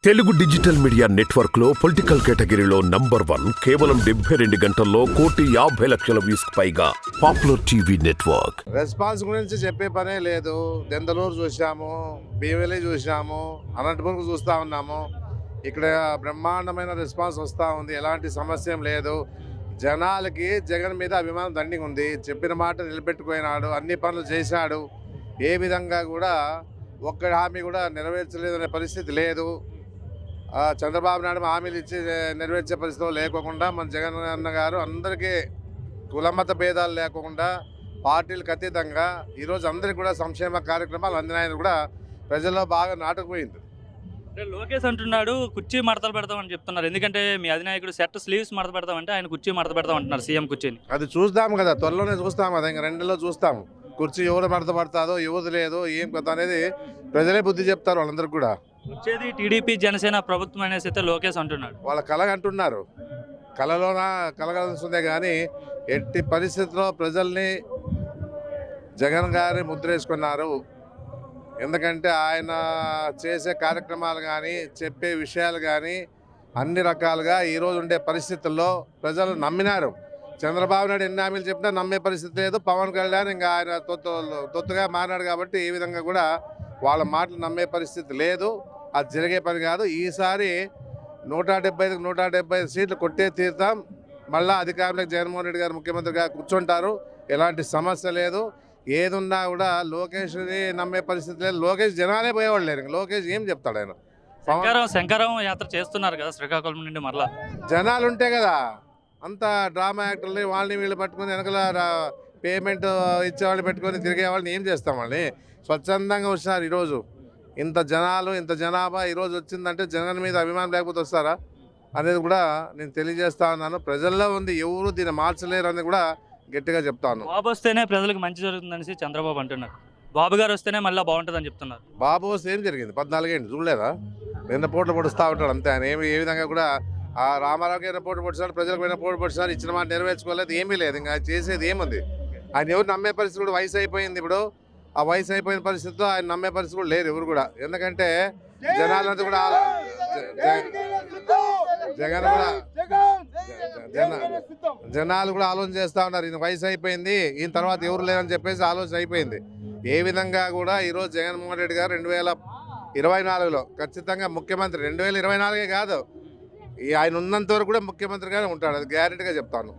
Telugu digital media network లో political కేటగిరీలో #1 కేవలం 72 గంటల్లో 1,50,00,000 వ్యూస్ పైగా పాపులర్ టీవీ నెట్వర్క్. రెస్పాన్స్ గురించి చెప్పే పనే లేదు. దెందలూరు చూసాము, భీమిలి చూసాము, అనంతపురం చూస్తూ ఉన్నాము. ఇక్కడ బ్రహ్మాండమైన రెస్పాన్స్ వస్తూ ఉంది. ఎలాంటి సమస్య ఏం లేదు. జనాలకి జగన్ మీద అభిమానం దండిగా ఉంది. చెప్పిన మాట నిలబెట్టుకున్నాడు, అన్ని పనులు చేశాడు. ఏ విధంగా కూడా ఒక్క హామీ కూడా నెరవేర్చలేదనే పరిస్థితి లేదు. చంద్రబాబు నాయుడు హామీలు ఇచ్చి నెరవేర్చే పరిస్థితిలో లేకోకుండా మన జగన్ అన్న గారు అందరికీ కులమత భేదాలు లేకుండా పార్టీలకు అతీతంగా ఈరోజు అందరికీ కూడా సంక్షేమ కార్యక్రమాలు అందినాయని కూడా ప్రజల్లో బాగా నాటుకుపోయింది. లోకేష్ అంటున్నాడు కుర్చీ మడతలు పెడతామని చెప్తున్నారు. ఎందుకంటే మీ అధినాయకుడు షర్ట్ స్లీవ్స్ మడత పెడతామంటే ఆయన కుర్చీ మడత పెడతాం అంటున్నారు, సీఎం కుర్చీని. అది చూద్దాం కదా, త్వరలోనే చూస్తాం కదా, ఇంకా 2 నెలల్లో చూస్తాము. కుర్చీ ఎవరు మడత పడతాదో ఎవరు లేదు ఏం కదా అనేది ప్రజలే బుద్ధి చెప్తారు. వాళ్ళందరికీ కూడా వచ్చేది టీడీపీ జనసేన ప్రభుత్వం అనేసి అయితే లోకేష్ అంటున్నాడు. వాళ్ళ కలగంటున్నారు. కలలోన కలగలుస్తుందే కానీ ఎట్టి పరిస్థితుల్లో ప్రజల్ని జగన్ గారి ముద్రేసుకున్నారు. ఎందుకంటే ఆయన చేసే కార్యక్రమాలు కానీ చెప్పే విషయాలు కానీ అన్ని రకాలుగా ఈరోజు ఉండే పరిస్థితుల్లో ప్రజలు నమ్మినారు. చంద్రబాబు నాయుడు ఎన్ని హామీలు చెప్పినా నమ్మే పరిస్థితి లేదు. పవన్ కళ్యాణ్ ఇంకా ఆయన తొత్తుగా మారినాడు కాబట్టి ఈ విధంగా కూడా వాళ్ళ మాటలు నమ్మే పరిస్థితి లేదు. అది జరిగే పని కాదు. ఈసారి 175 సీట్లు కొట్టే తీరుతాం. మళ్ళీ అధికారులకు జగన్మోహన్ రెడ్డి గారు ముఖ్యమంత్రిగా కూర్చుంటారు. ఎలాంటి సమస్య లేదు. ఏదున్నా కూడా లోకేష్ని నమ్మే పరిస్థితి లేదు. లోకేష్ జనాలే పోయేవాళ్ళు లేరు. లోకేష్ ఏం చెప్తాడు? ఆయన శంకరం యాత్ర చేస్తున్నారు కదా శ్రీకాకుళం నుండి. మరలా జనాలు ఉంటే కదా అంత డ్రామా యాక్టర్ని వాళ్ళని వీళ్ళు పట్టుకొని వెనకల పేమెంట్ ఇచ్చేవాళ్ళు పెట్టుకొని తిరిగే వాళ్ళని ఏం చేస్తాం? వాళ్ళని స్వచ్ఛందంగా వచ్చినారు. ఈరోజు ఇంత జనాలు ఇంత జనాభా ఈరోజు వచ్చిందంటే జగన్ మీద అభిమానం లేకపోతే వస్తారా అనేది కూడా నేను తెలియజేస్తా ఉన్నాను. ప్రజల్లో ఉంది, ఎవరు దీన్ని మార్చలేరు అనేది కూడా గట్టిగా చెప్తాను. బాబు వస్తేనే ప్రజలకు మంచి జరుగుతుందనేసి చంద్రబాబు అంటున్నారు. బాబు గారు వస్తేనే మళ్ళీ బాగుంటుందని చెప్తున్నారు. బాబు వస్తే ఏం జరిగింది? 14 ఏళ్ళు చూడలేదా? 2 పూటలు పొడుస్తూ ఉంటాడు అంతే. ఆయన ఏ విధంగా కూడా ఆ రామారావుకి అయినా పోటీ పొడిచాడు, ప్రజలకు అయినా పోటీ పొడిచాడు. ఇచ్చిన మాట నెరవేర్చుకోలేదు, ఏమీ లేదు. ఇంకా చేసేది ఏముంది? ఆయన ఎవరు నమ్మే పరిస్థితి కూడా వయసు అయిపోయింది. ఇప్పుడు ఆ వయసు అయిపోయిన పరిస్థితిలో ఆయన నమ్మే పరిస్థితి కూడా లేరు ఎవరు కూడా. ఎందుకంటే జనాలంతా కూడా జనాలు కూడా ఆలోచన చేస్తూ ఉన్నారు. ఈయన వయసు అయిపోయింది, ఈయన తర్వాత ఎవరు లేరని చెప్పేసి ఆలోచన అయిపోయింది. ఏ విధంగా కూడా ఈరోజు జగన్మోహన్ రెడ్డి గారు 2024లో ఖచ్చితంగా ముఖ్యమంత్రి. 2024 కాదు, ఆయన ఉన్నంత వరకు కూడా ముఖ్యమంత్రిగానే ఉంటాడు. అది గ్యారెంటీగా చెప్తాను.